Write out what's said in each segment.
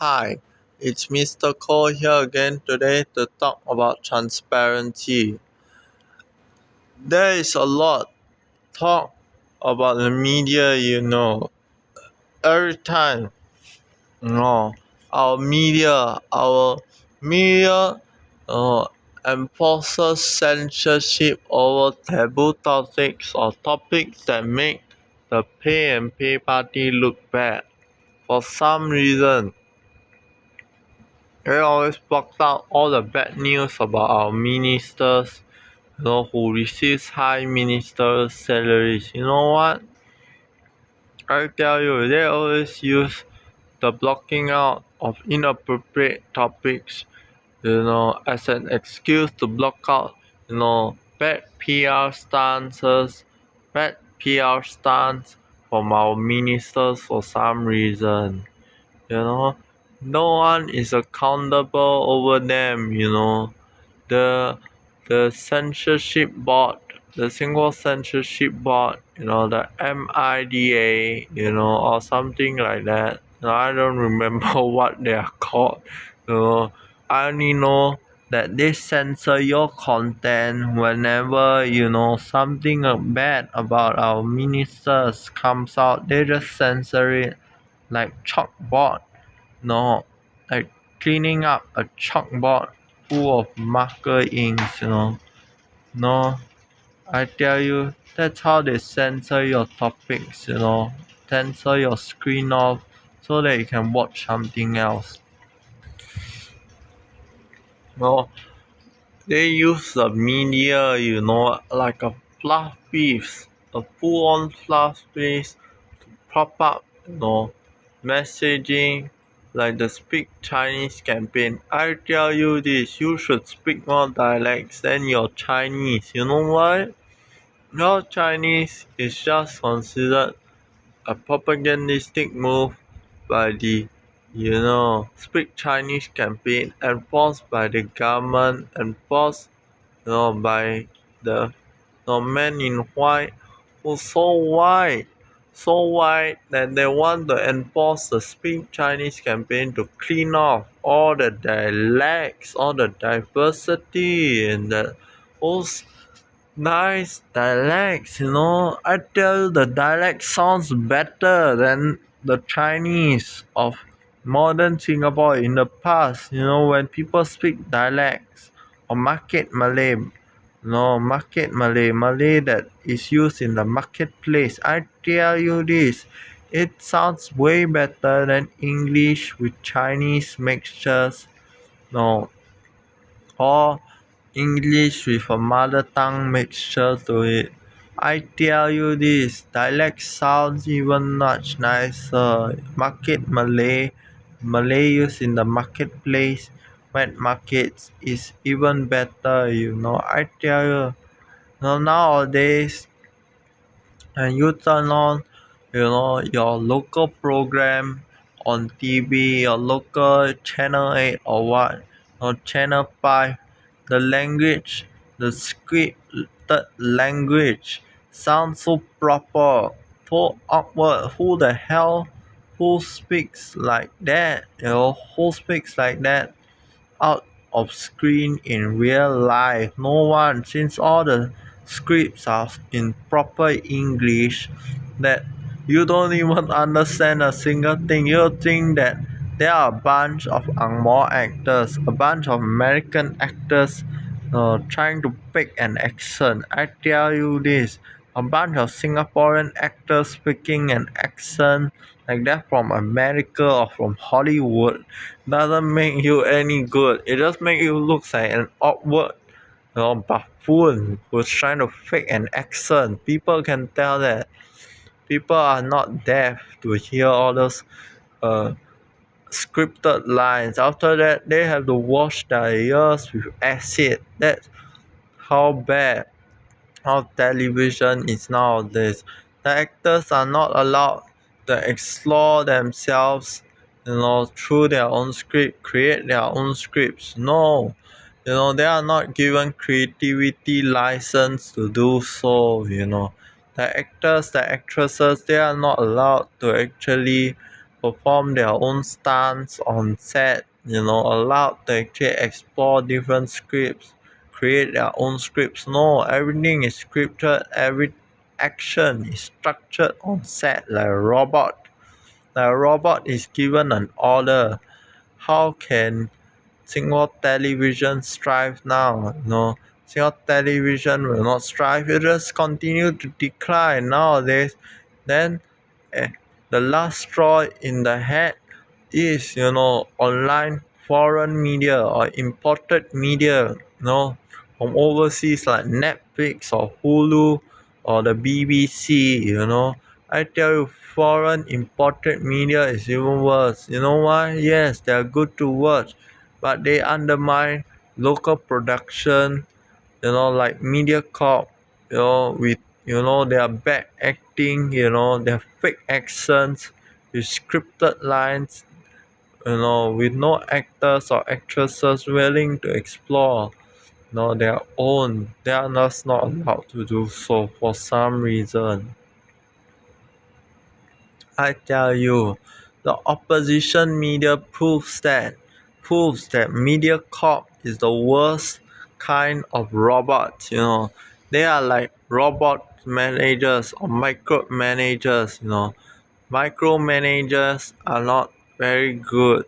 Hi, it's Mr. Koh here again today to talk about transparency. There is a lot talk about the media. Every time, you know, our media enforces censorship over taboo topics or topics that make the pay and pay party look bad. For some reason, they always blocked out all the bad news about our ministers, who receives high minister salaries. You know what? I tell you, they always use the blocking out of inappropriate topics, as an excuse to block out, bad PR stunts from our ministers for some reason. You know, no one is accountable over them. The the censorship board, the Singapore censorship board, the MIDA, or something like that. I don't remember what they are called. You know, I only know that they censor your content whenever something bad about our ministers comes out. They just censor it like chalkboard. No, like cleaning up a chalkboard full of marker inks. No, I tell you, that's how they censor your topics. Censor your screen off so that you can watch something else. No, they use the media, like a fluff piece, a full-on fluff piece to prop up, messaging like the Speak Chinese campaign. I tell you this, you should speak more dialects than your Chinese. You know why? Your Chinese is just considered a propagandistic move by the Speak Chinese campaign enforced by the government, enforced by the man in white who's so white that they want to enforce the Speak Chinese campaign to clean off all the dialects, all the diversity and those nice dialects. I tell you, the dialect sounds better than the Chinese of modern Singapore in the past. When people speak dialects or market Malay, market Malay that is used in the marketplace. I tell you this, it sounds way better than English with Chinese mixtures. No, or English with a mother tongue mixture to it. I tell you this, dialect sounds even much nicer. Market Malay used in the marketplace, wet markets is even better. I tell you, nowadays, and you turn on your local program on TV, your local channel 8 or what, or channel 5, the language, the scripted language sounds so proper, so awkward. Who speaks like that? Who speaks like that out of screen in real life? No one, since all the scripts are in proper English that you don't even understand a single thing. You think that there are a bunch of Angmo actors, a bunch of American actors trying to pick an accent. I tell you this, a bunch of Singaporean actors speaking an accent like that from America or from Hollywood doesn't make you any good. It just makes you look like an awkward buffoon who's trying to fake an accent. People can tell that. People are not deaf to hear all those uh, scripted lines. After that, they have to wash their ears with acid. That's how bad how television is nowadays. The actors are not allowed to explore themselves, through their own script, create their own scripts. No, they are not given creativity license to do so. The actors, the actresses, they are not allowed to actually perform their own stunts on set, allowed to actually explore different scripts, create their own scripts. No, everything is scripted, every action is structured on set like a robot. Like a robot is given an order. How can Singapore television strive now? No, Singapore television will not strive. It just continue to decline nowadays. Then eh, the last straw in the hat is online foreign media or imported media, from overseas like Netflix or Hulu or the BBC. I tell you, foreign imported media is even worse. You know why? Yes, they are good to watch, but they undermine local production, like MediaCorp, with their bad acting, their fake accents, with scripted lines, with no actors or actresses willing to explore, their own. They are just not allowed to do so for some reason. I tell you, the opposition media proves that MediaCorp is the worst kind of robot. They are like robot managers or micromanagers. Micromanagers are not very good.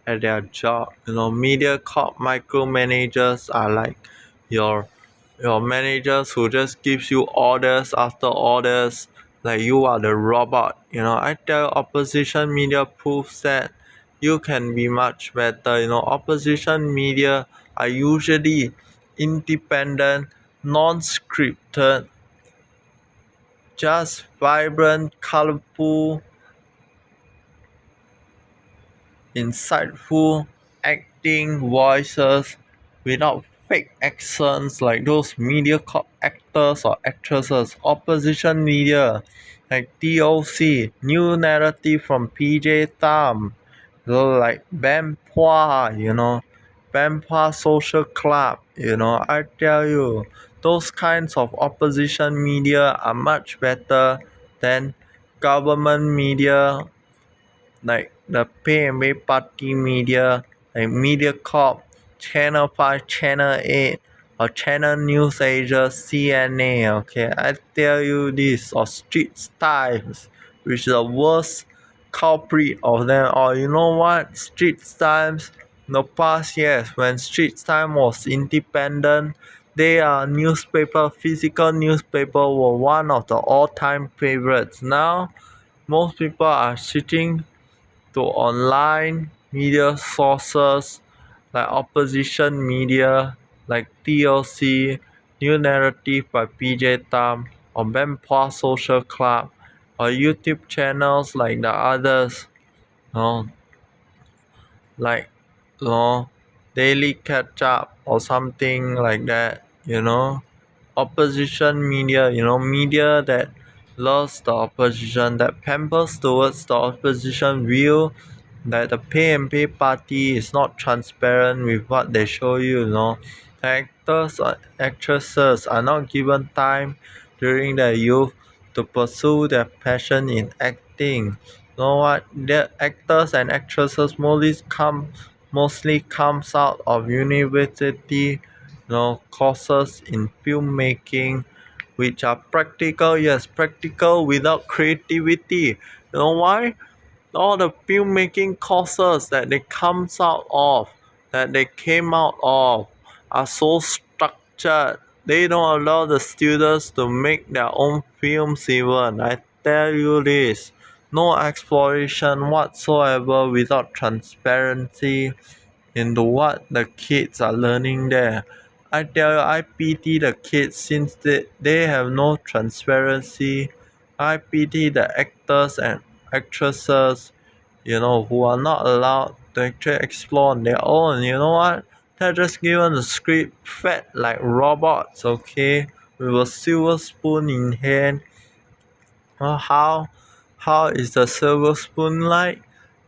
At their job. MediaCorp micromanagers are like your your managers who just gives you orders after orders, like you are the robot. I tell opposition media proves that you can be much better. Opposition media are usually independent, non-scripted, just vibrant, colorful, insightful acting voices without fake accents like those MediaCorp actors or actresses. Opposition media like TOC, New Narrative from PJ Tham, like Bampoa, Bampoa Social Club. I tell you, those kinds of opposition media are much better than government media like the PMA party media, like MediaCorp, Channel 5, Channel 8, or Channel News Asia, CNA, okay? I tell you this, or Straits Times, which is the worst culprit of them all. You know what? Straits Times, in the past years, when Straits Times was independent, they are physical newspaper were one of the all-time favorites. Now, most people are switching to online media sources like opposition media like TLC, New Narrative by PJ Tham, or Benpoa Social Club, or YouTube channels like the others, you like Daily Catch Up or something like that. Opposition media, media that loves the opposition, that pampers towards the opposition view, that the PMP party is not transparent with what they show you. The actors or actresses are not given time during their youth to pursue their passion in acting. What? The actors and actresses mostly comes out of university, courses in filmmaking, which are practical. Yes, practical without creativity. Why? All the filmmaking courses that they came out of are so structured. They don't allow the students to make their own films even. I tell you this. No exploration whatsoever without transparency into what the kids are learning there. I tell you, I pity the kids since they have no transparency. I pity the actors and actresses, who are not allowed to actually explore on their own. You know what? They're just given a script fed like robots, okay? With a silver spoon in hand. How is the silver spoon like?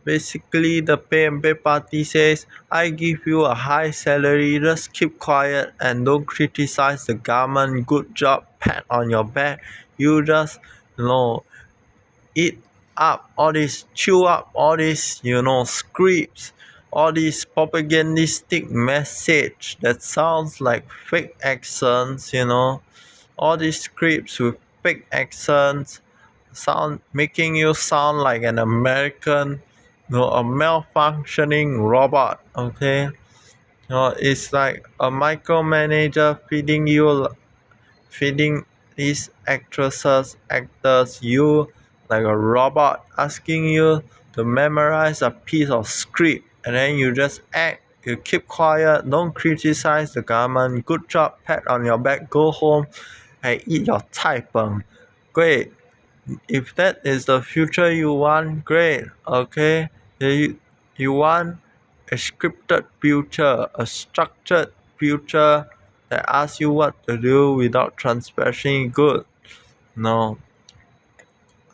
Basically, the pay and pay party says, I give you a high salary, just keep quiet and don't criticize the government. Good job, pat on your back. You just, eat up, all these chew up, all these scripts, all these propagandistic message that sounds like fake accents, all these scripts with fake accents sound making you sound like an American, a malfunctioning robot. Okay, it's like a micromanager feeding these actors, you like a robot, asking you to memorize a piece of script, and then you just act. You keep quiet, don't criticize the government. Good job, pat on your back, go home and eat your cai peng. Great. If that is the future you want, great. Okay. You want a scripted future, a structured future that asks you what to do without transparency, good. No,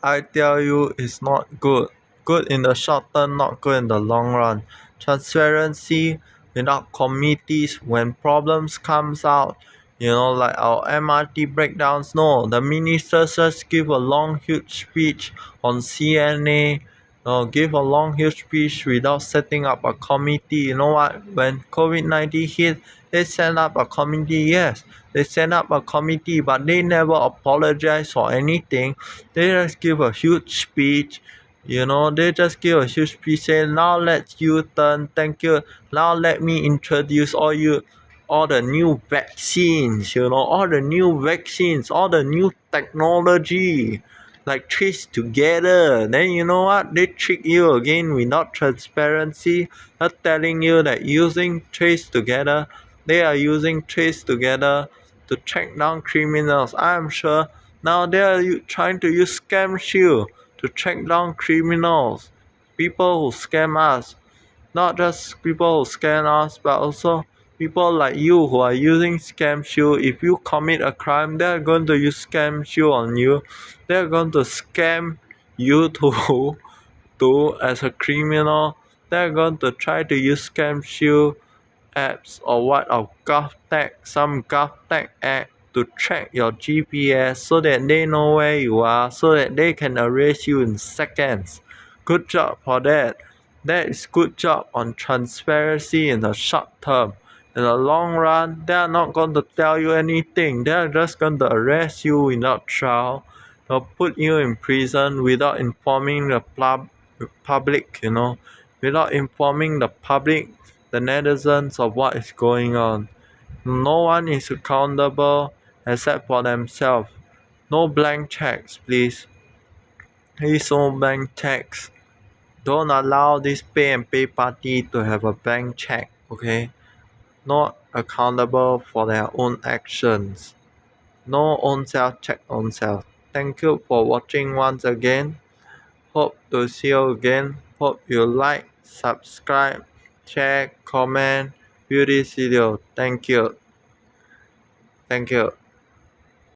I tell you it's not good. Good in the short term, not good in the long run. Transparency without committees when problems comes out, like our MRT breakdowns. No, the ministers just give a long huge speech on CNA. No, give a long huge speech without setting up a committee. You know what? When COVID-19 hit, they set up a committee. Yes, they set up a committee, but they never apologize for anything. They just give a huge speech. They just give a huge speech saying, now let's U-turn, thank you. Now let me introduce all the new vaccines, all the new vaccines, all the new technology, like trace together. Then you know what? They trick you again without transparency. They're telling you that they are using trace together to track down criminals. I'm sure now they are trying to use scam shield to track down criminals, people who scam us. Not just people who scam us, but also people like you who are using scam shield. If you commit a crime, they're going to use scam shield on you. They're going to scam you too, too as a criminal. They're going to try to use scam shield apps or what, or some GovTech app to track your GPS so that they know where you are, so that they can arrest you in seconds. Good job for that. That is good job on transparency in the short term. In the long run, they are not going to tell you anything. They are just going to arrest you without trial. They'll put you in prison without informing the public, without informing the public, the netizens, of what is going on. No one is accountable except for themselves. No blank checks, please. Please, no blank checks. Don't allow this pay and pay party to have a blank check, okay? Not accountable for their own actions. No own self check own self. Thank you for watching once again. Hope to see you again. Hope you like, subscribe, share, comment, view this video. Thank you. Thank you.